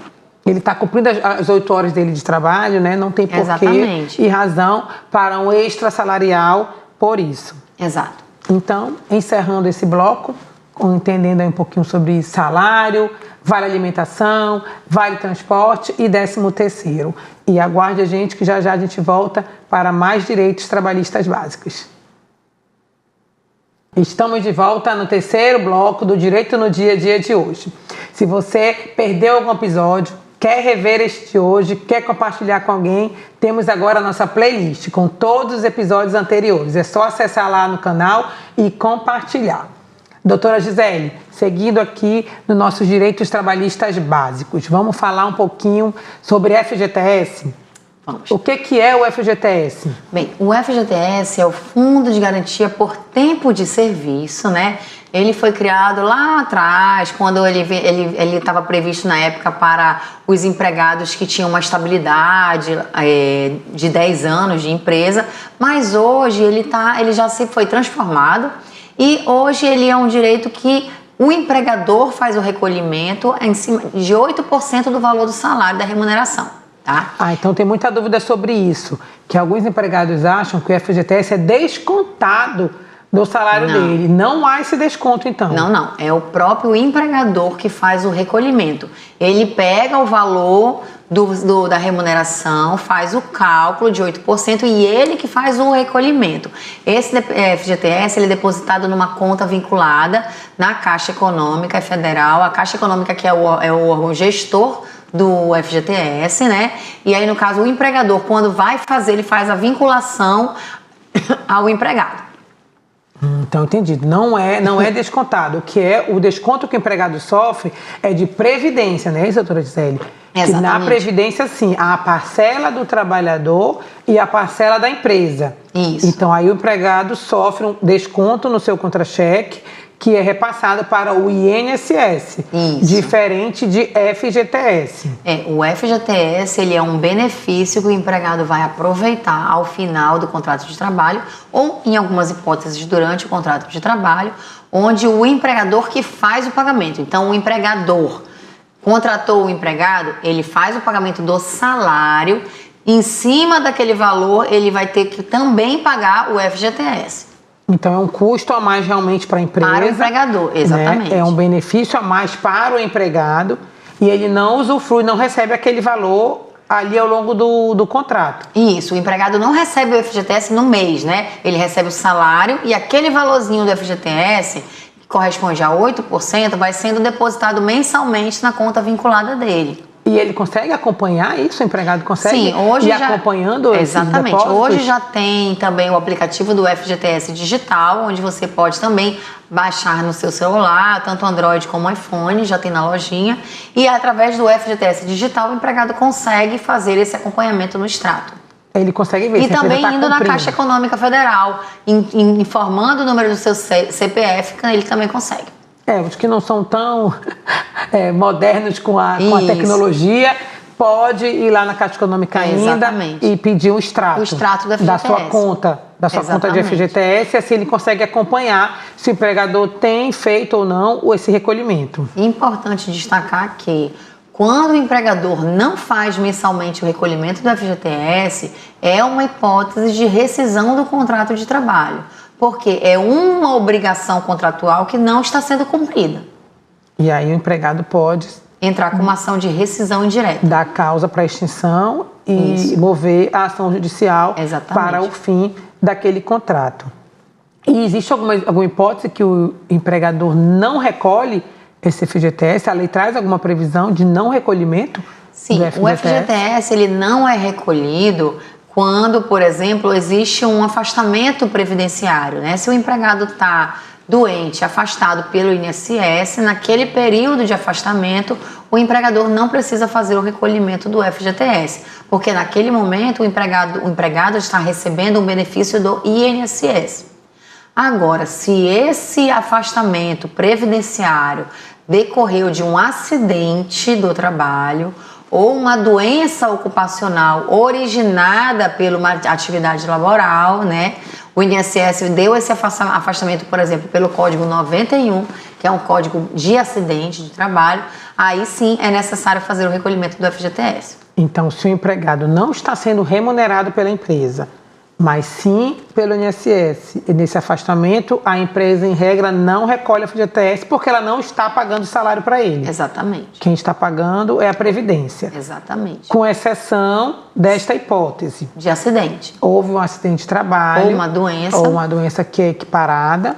Ele está cumprindo as 8 horas dele de trabalho, né? Não tem porquê e razão para um extra salarial por isso. Exato. Então, encerrando esse bloco, entendendo aí um pouquinho sobre salário, vale alimentação, vale transporte e 13º. E aguarde a gente que já a gente volta para mais direitos trabalhistas básicos. Estamos de volta no 3º bloco do Direito no Dia a Dia de hoje. Se você perdeu algum episódio, quer rever este de hoje, quer compartilhar com alguém, temos agora a nossa playlist com todos os episódios anteriores. É só acessar lá no canal e compartilhar. Doutora Gisele, seguindo aqui nos nossos direitos trabalhistas básicos, vamos falar um pouquinho sobre FGTS? Vamos. O que é o FGTS? Bem, o FGTS é o Fundo de Garantia por Tempo de Serviço, né? Ele foi criado lá atrás, quando ele estava previsto na época para os empregados que tinham uma estabilidade de 10 anos de empresa, mas hoje ele já se foi transformado e hoje ele é um direito que o empregador faz o recolhimento em cima de 8% do valor do salário da remuneração. Tá? Então tem muita dúvida sobre isso, que alguns empregados acham que o FGTS é descontado do salário dele. Não há esse desconto, então? Não. É o próprio empregador que faz o recolhimento. Ele pega o valor da remuneração, faz o cálculo de 8% e ele que faz o recolhimento. Esse FGTS ele é depositado numa conta vinculada na Caixa Econômica Federal. A Caixa Econômica que é o órgão gestor do FGTS, né? E aí, no caso, o empregador, quando vai fazer, ele faz a vinculação ao empregado. Então, entendido. Não é descontado. O que é o desconto que o empregado sofre é de previdência, né, doutora Gisele? Exatamente. Que na previdência, sim, há a parcela do trabalhador e a parcela da empresa. Isso. Então, aí o empregado sofre um desconto no seu contra-cheque, que é repassado para o INSS, Isso. diferente de FGTS. O FGTS ele é um benefício que o empregado vai aproveitar ao final do contrato de trabalho ou, em algumas hipóteses, durante o contrato de trabalho, onde o empregador que faz o pagamento. Então, o empregador contratou o empregado, ele faz o pagamento do salário, em cima daquele valor, ele vai ter que também pagar o FGTS. Então, é um custo a mais realmente para a empresa. Para o empregador, exatamente. Né? É um benefício a mais para o empregado e ele não usufrui, não recebe aquele valor ali ao longo do contrato. Isso, o empregado não recebe o FGTS no mês, né? Ele recebe o salário e aquele valorzinho do FGTS, que corresponde a 8%, vai sendo depositado mensalmente na conta vinculada dele. E ele consegue acompanhar isso? O empregado consegue Sim, hoje ir já, acompanhando esses exatamente. depósitos? Hoje já tem também o aplicativo do FGTS Digital, onde você pode também baixar no seu celular, tanto Android como iPhone, já tem na lojinha. E através do FGTS Digital, o empregado consegue fazer esse acompanhamento no extrato. Ele consegue ver. E também tá indo na cumprindo. Caixa Econômica Federal, informando o número do seu CPF, ele também consegue. Os que não são tão modernos com a tecnologia, pode ir lá na Caixa Econômica ainda e pedir um extrato. O extrato do FGTS. Da sua conta de FGTS, assim ele consegue acompanhar se o empregador tem feito ou não esse recolhimento. Importante destacar que quando o empregador não faz mensalmente o recolhimento do FGTS, é uma hipótese de rescisão do contrato de trabalho, porque é uma obrigação contratual que não está sendo cumprida. E aí o empregado pode entrar com uma ação de rescisão indireta. Dar causa para extinção e mover a ação judicial para o fim daquele contrato. E existe alguma hipótese que o empregador não recolhe esse FGTS? A lei traz alguma previsão de não recolhimento? Sim, o FGTS ele não é recolhido quando, por exemplo, existe um afastamento previdenciário, né? Se o empregado está doente, afastado pelo INSS, naquele período de afastamento, o empregador não precisa fazer o recolhimento do FGTS, porque naquele momento o empregado está recebendo um benefício do INSS. Agora, se esse afastamento previdenciário decorreu de um acidente do trabalho ou uma doença ocupacional originada por uma atividade laboral, né? O INSS deu esse afastamento, por exemplo, pelo Código 91, que é um código de acidente de trabalho, aí sim é necessário fazer o recolhimento do FGTS. Então, se o empregado não está sendo remunerado pela empresa, mas sim pelo INSS, e nesse afastamento, a empresa, em regra, não recolhe o FGTS porque ela não está pagando salário para ele. Exatamente. Quem está pagando é a Previdência. Exatamente. Com exceção desta hipótese. De acidente. Houve um acidente de trabalho. Ou uma doença. Ou uma doença que é equiparada.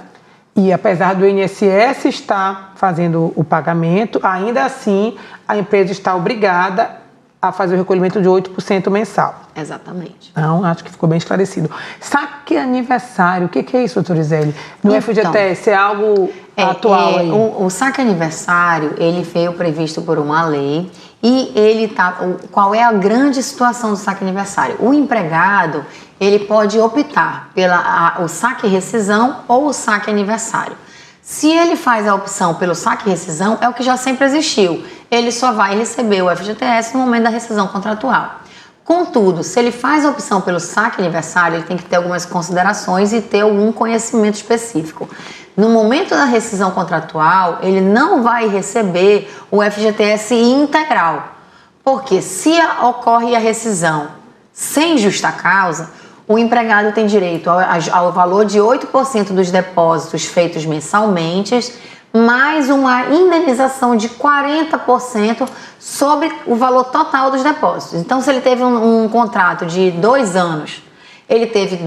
E apesar do INSS estar fazendo o pagamento, ainda assim a empresa está obrigada a fazer o recolhimento de 8% mensal. Exatamente. Então, acho que ficou bem esclarecido. Saque aniversário, o que é isso, doutora Gisele? No FGTS é algo atual aí? O saque aniversário, ele veio previsto por uma lei e qual é a grande situação do saque aniversário? O empregado, ele pode optar o saque rescisão ou o saque aniversário. Se ele faz a opção pelo saque rescisão, é o que já sempre existiu. Ele só vai receber o FGTS no momento da rescisão contratual. Contudo, se ele faz a opção pelo saque aniversário, ele tem que ter algumas considerações e ter algum conhecimento específico. No momento da rescisão contratual, ele não vai receber o FGTS integral, porque se ocorre a rescisão sem justa causa, o empregado tem direito ao valor de 8% dos depósitos feitos mensalmente, mais uma indenização de 40% sobre o valor total dos depósitos. Então, se ele teve um contrato de 2 anos, ele teve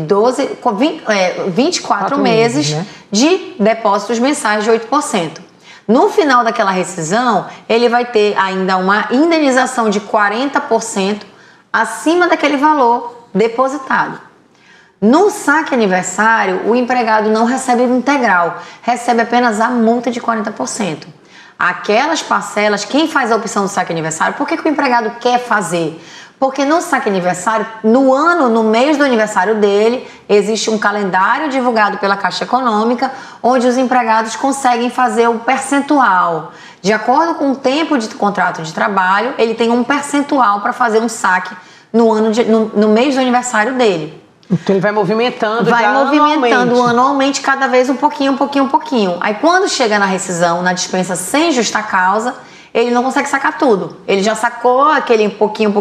24 meses, né, de depósitos mensais de 8%. No final daquela rescisão, ele vai ter ainda uma indenização de 40% acima daquele valor depositado. No saque aniversário, o empregado não recebe o integral, recebe apenas a multa de 40%. Aquelas parcelas, quem faz a opção do saque aniversário, por que o empregado quer fazer? Porque no saque aniversário, no mês do aniversário dele, existe um calendário divulgado pela Caixa Econômica, onde os empregados conseguem fazer o percentual. De acordo com o tempo de contrato de trabalho, ele tem um percentual para fazer um saque no mês do aniversário dele. Então ele vai movimentando anualmente, cada vez um pouquinho. Aí quando chega na rescisão, na dispensa sem justa causa, ele não consegue sacar tudo. Ele já sacou aquele pouquinho,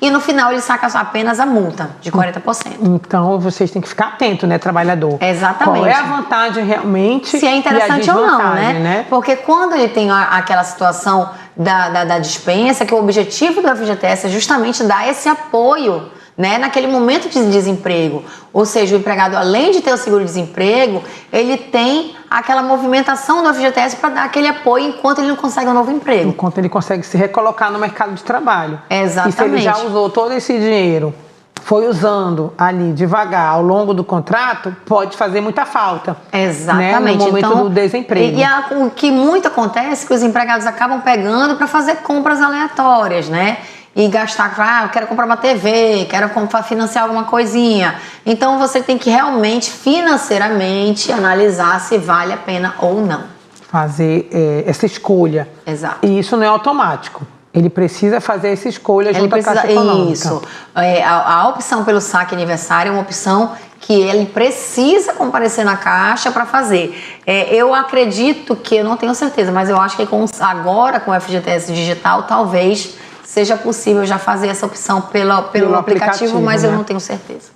e no final ele saca apenas a multa de 40%. Então vocês têm que ficar atentos, né, trabalhador? Exatamente. Qual é a vantagem realmente? Se é interessante ou não, né? Porque quando ele tem aquela situação da dispensa, que o objetivo do FGTS é justamente dar esse apoio, né, naquele momento de desemprego. Ou seja, o empregado, além de ter o seguro-desemprego, ele tem aquela movimentação do FGTS para dar aquele apoio enquanto ele não consegue um novo emprego. Enquanto ele consegue se recolocar no mercado de trabalho. Exatamente. E se ele já usou todo esse dinheiro, foi usando ali devagar ao longo do contrato, pode fazer muita falta. Exatamente. Né, no momento do desemprego. O que muito acontece é que os empregados acabam pegando para fazer compras aleatórias, né? E gastar, eu quero comprar uma TV, quero financiar alguma coisinha. Então você tem que realmente, financeiramente, analisar se vale a pena ou não. Fazer essa escolha. Exato. E isso não é automático. Ele precisa fazer essa escolha junto à Caixa Econômica. Isso. A opção pelo saque aniversário é uma opção que ele precisa comparecer na Caixa para fazer. Eu acredito que, eu não tenho certeza, mas eu acho que agora com o FGTS digital, talvez seja possível já fazer essa opção pelo aplicativo, mas, né, eu não tenho certeza.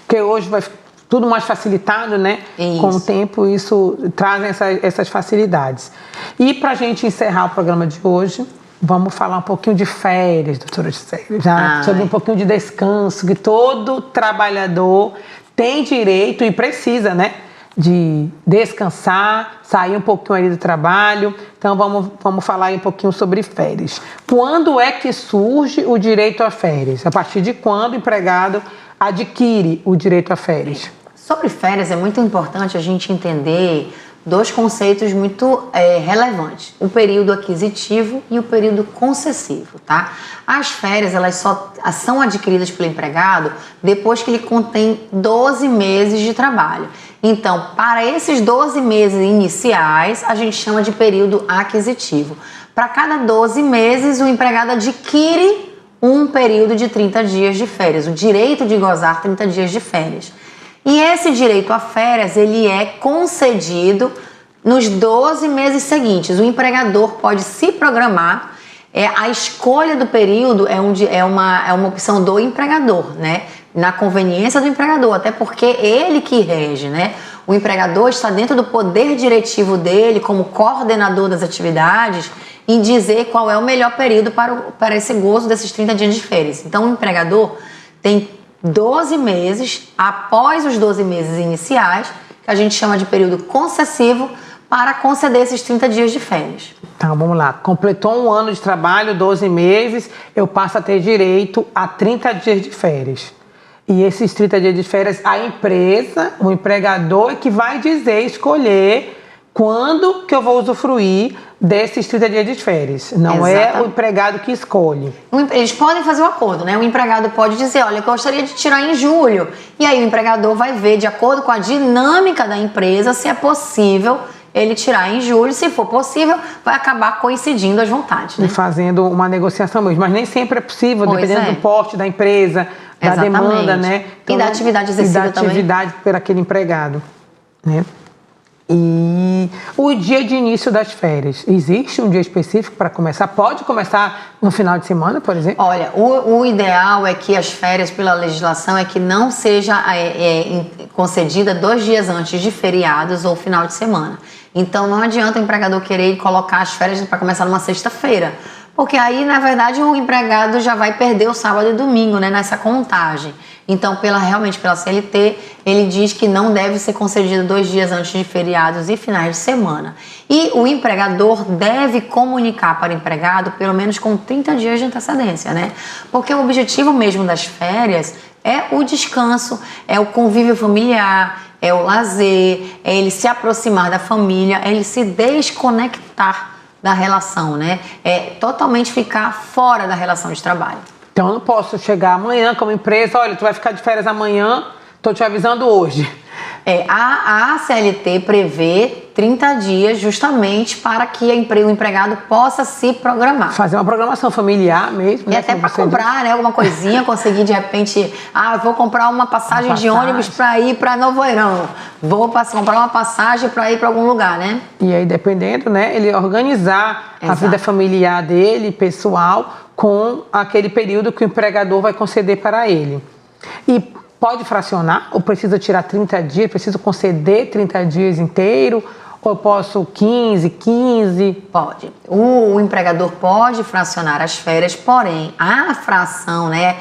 Porque hoje vai tudo mais facilitado, né? Isso. Com o tempo, isso traz essas facilidades. E para a gente encerrar o programa de hoje, vamos falar um pouquinho de férias, doutora Gisele, sobre um pouquinho de descanso, que todo trabalhador tem direito e precisa, né? De descansar, sair um pouquinho ali do trabalho. Então vamos falar aí um pouquinho sobre férias. Quando é que surge o direito a férias? A partir de quando o empregado adquire o direito a férias? Sobre férias é muito importante a gente entender dois conceitos muito relevantes: o período aquisitivo e o período concessivo, tá? As férias, elas só são adquiridas pelo empregado depois que ele contém 12 meses de trabalho. Então, para esses 12 meses iniciais, a gente chama de período aquisitivo. Para cada 12 meses, o empregado adquire um período de 30 dias de férias, o direito de gozar 30 dias de férias. E esse direito a férias, ele é concedido nos 12 meses seguintes. O empregador pode se programar. A escolha do período é uma opção do empregador, né? Na conveniência do empregador, até porque ele que rege, né? O empregador está dentro do poder diretivo dele, como coordenador das atividades, em dizer qual é o melhor período para esse gozo desses 30 dias de férias. Então, o empregador tem 12 meses, após os 12 meses iniciais, que a gente chama de período concessivo, para conceder esses 30 dias de férias. Então, vamos lá. Completou um ano de trabalho, 12 meses, eu passo a ter direito a 30 dias de férias. E esses 30 dias de férias, a empresa, o empregador é que vai escolher quando que eu vou usufruir desses 30 dias de férias. Não é o empregado que escolhe. Eles podem fazer um acordo, né? O empregado pode dizer, olha, eu gostaria de tirar em julho. E aí o empregador vai ver, de acordo com a dinâmica da empresa, se é possível ele tirar em julho. Se for possível, vai acabar coincidindo as vontades, né? E fazendo uma negociação mesmo. Mas nem sempre é possível, dependendo do porte da empresa, da demanda, né? Então, e da atividade exercida também. E da atividade por aquele empregado, né? E o dia de início das férias, existe um dia específico para começar? Pode começar no final de semana, por exemplo? Olha, o ideal é que as férias, pela legislação, é que não seja concedida 2 dias antes de feriados ou final de semana. Então não adianta o empregador querer colocar as férias para começar numa sexta-feira, porque aí, na verdade, o empregado já vai perder o sábado e domingo, né, nessa contagem. Então, realmente pela CLT, ele diz que não deve ser concedido 2 dias antes de feriados e finais de semana. E o empregador deve comunicar para o empregado pelo menos com 30 dias de antecedência, né? Porque o objetivo mesmo das férias é o descanso, é o convívio familiar, é o lazer, é ele se aproximar da família, é ele se desconectar da relação, né? É totalmente ficar fora da relação de trabalho. Então eu não posso chegar amanhã como empresa, olha, tu vai ficar de férias amanhã, tô te avisando hoje. A CLT prevê 30 dias justamente para que o empregado possa se programar. Fazer uma programação familiar mesmo. E até para comprar, né, alguma coisinha, conseguir de repente, vou comprar uma passagem de ônibus para ir para Novo Oirão, vou comprar uma passagem para ir para algum lugar, né? E aí, dependendo, né, ele organizar a vida familiar dele, pessoal, com aquele período que o empregador vai conceder para ele. E pode fracionar? Ou precisa tirar 30 dias? Preciso conceder 30 dias inteiro? Ou eu posso 15? Pode. O empregador pode fracionar as férias, porém, a fração, né,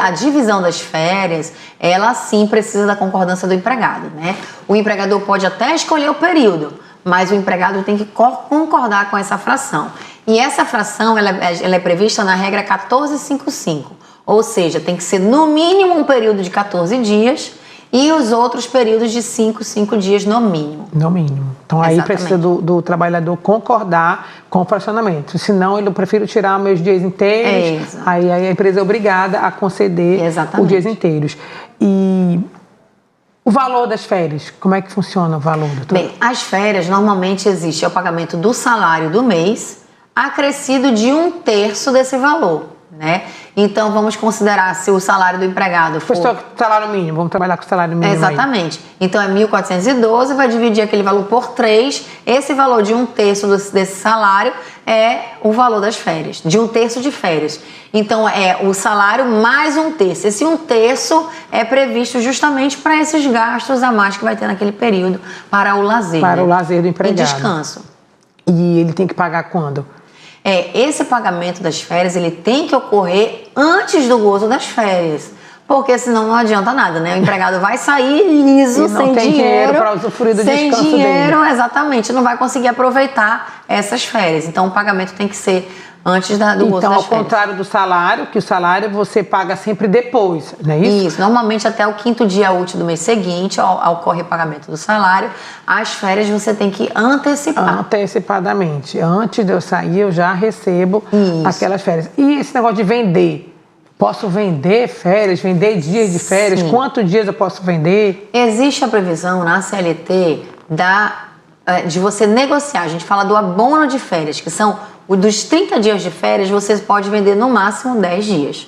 a divisão das férias, ela sim precisa da concordância do empregado, né? O empregador pode até escolher o período, mas o empregado tem que concordar com essa fração. E essa fração, ela é prevista na regra 1455, ou seja, tem que ser no mínimo um período de 14 dias e os outros períodos de 5 dias no mínimo. No mínimo. Então aí precisa do trabalhador concordar com o fracionamento. Senão eu prefiro tirar meus dias inteiros, aí a empresa é obrigada a conceder os dias inteiros. E o valor das férias, como é que funciona o valor, doutora? Bem, as férias normalmente existe o pagamento do salário do mês, acrescido de 1/3 desse valor, né? Então vamos considerar se o salário do empregado for... Salário mínimo, vamos trabalhar com o salário mínimo. Exatamente. Aí. Então é 1.412, vai dividir aquele valor por 3, esse valor de 1/3 desse salário é o valor das férias, de 1/3 de férias. Então é o salário mais 1/3. Esse 1/3 é previsto justamente para esses gastos a mais que vai ter naquele período para o lazer. Para o lazer do empregado. E descanso. E ele tem que pagar quando? Esse pagamento das férias, ele tem que ocorrer antes do gozo das férias, porque senão não adianta nada, né? O empregado vai sair liso, sem dinheiro para usufruir do descanso dele. Sem dinheiro, exatamente, não vai conseguir aproveitar essas férias. Então, o pagamento tem que ser antes do gozo das férias. Então, ao contrário do salário, que o salário você paga sempre depois, não é isso? Isso, normalmente até o 5º dia útil do mês seguinte ocorre o pagamento do salário. As férias você tem que antecipar. Antecipadamente. Antes de eu sair, eu já recebo aquelas férias. E esse negócio de vender? Posso vender férias, vender dias de férias? Sim. Quantos dias eu posso vender? Existe a previsão na CLT de você negociar. A gente fala do abono de férias, que são dos 30 dias de férias, você pode vender no máximo 10 dias.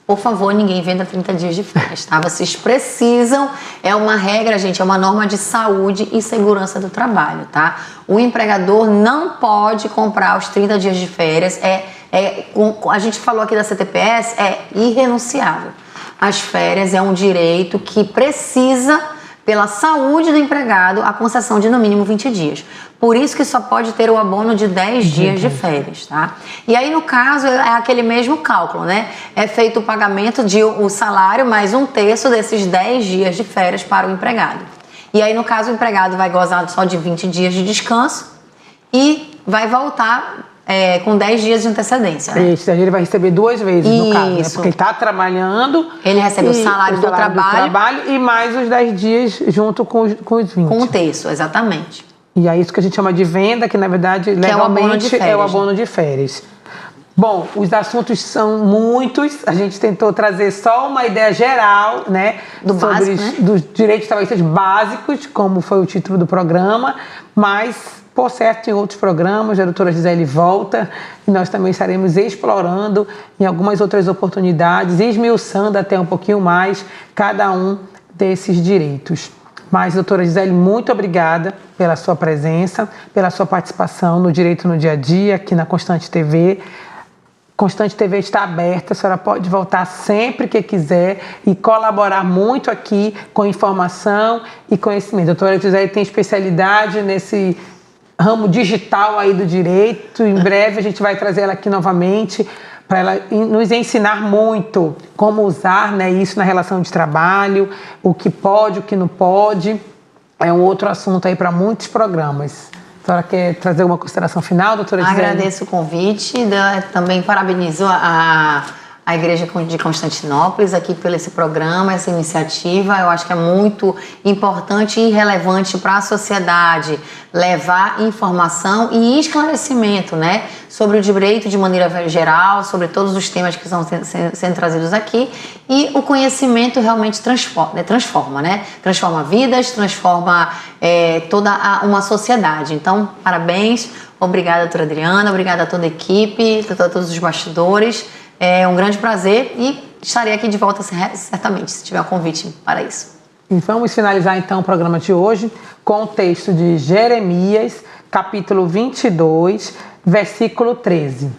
Por favor, ninguém venda 30 dias de férias, tá? Vocês precisam, é uma regra, gente, é uma norma de saúde e segurança do trabalho, tá? O empregador não pode comprar os 30 dias de férias, a gente falou aqui da CTPS, é irrenunciável. As férias é um direito que precisa, pela saúde do empregado, a concessão de no mínimo 20 dias. Por isso que só pode ter o abono de 10 dias de férias, tá? E aí, no caso, é aquele mesmo cálculo, né? É feito o pagamento o salário mais 1/3 desses 10 dias de férias para o empregado. E aí, no caso, o empregado vai gozar só de 20 dias de descanso e vai voltar com 10 dias de antecedência. Né? Isso, ele vai receber 2 vezes, no caso, né? Porque ele está trabalhando. Ele recebe o salário do trabalho e mais os 10 dias junto com os 20. Com 1/3, exatamente. E é isso que a gente chama de venda, que na verdade legalmente é o abono de férias. Bom, os assuntos são muitos, a gente tentou trazer só uma ideia geral, né? Dos direitos trabalhistas básicos, como foi o título do programa, mas, por certo, em outros programas, a doutora Gisele volta e nós também estaremos explorando em algumas outras oportunidades, esmiuçando até um pouquinho mais cada um desses direitos. Mas, doutora Gisele, muito obrigada pela sua presença, pela sua participação no Direito no Dia a Dia, aqui na Constante TV. Constante TV está aberta, a senhora pode voltar sempre que quiser e colaborar muito aqui com informação e conhecimento. A doutora Gisele tem especialidade nesse ramo digital aí do direito. Em breve a gente vai trazer ela aqui novamente para ela nos ensinar muito como usar, né, isso na relação de trabalho, o que pode, o que não pode. É um outro assunto aí para muitos programas. A senhora quer trazer uma consideração final, doutora Gisele? Agradeço o convite, também parabenizo a Igreja de Constantinópolis aqui pelo esse programa, essa iniciativa. Eu acho que é muito importante e relevante para a sociedade levar informação e esclarecimento, né, sobre o direito de maneira geral, sobre todos os temas que estão sendo trazidos aqui. E o conhecimento realmente transforma, né? Transforma vidas, transforma toda uma sociedade. Então, parabéns, obrigada, doutora Adriana, obrigada a toda a equipe, a todos os bastidores. É um grande prazer e estarei aqui de volta certamente, se tiver um convite para isso. E vamos finalizar então o programa de hoje com o texto de Jeremias, capítulo 22, versículo 13.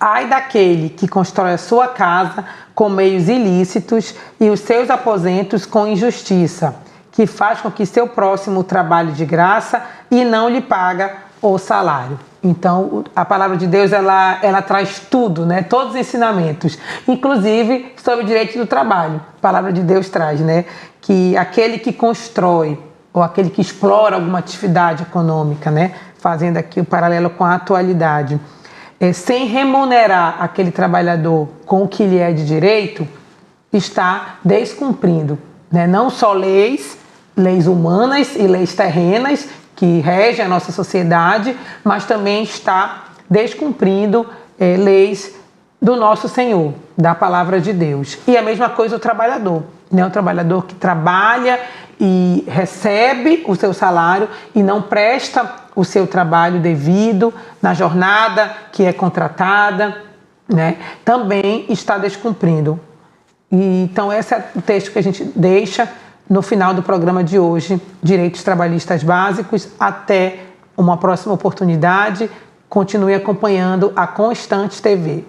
Ai daquele que constrói a sua casa com meios ilícitos e os seus aposentos com injustiça, que faz com que seu próximo trabalhe de graça e não lhe paga o salário. Então, a palavra de Deus, ela traz tudo, né? Todos os ensinamentos, inclusive sobre o direito do trabalho. A palavra de Deus traz, né? Que aquele que constrói ou aquele que explora alguma atividade econômica, né? Fazendo aqui o paralelo com a atualidade, sem remunerar aquele trabalhador com o que lhe é de direito, está descumprindo, né? Não só leis humanas e leis terrenas que regem a nossa sociedade, mas também está descumprindo leis do nosso Senhor, da palavra de Deus. E a mesma coisa o trabalhador, né? O trabalhador que trabalha e recebe o seu salário e não presta o seu trabalho devido na jornada que é contratada, né? Também está descumprindo. E, então, esse é o texto que a gente deixa no final do programa de hoje, Direitos Trabalhistas Básicos. Até uma próxima oportunidade. Continue acompanhando a Constante TV.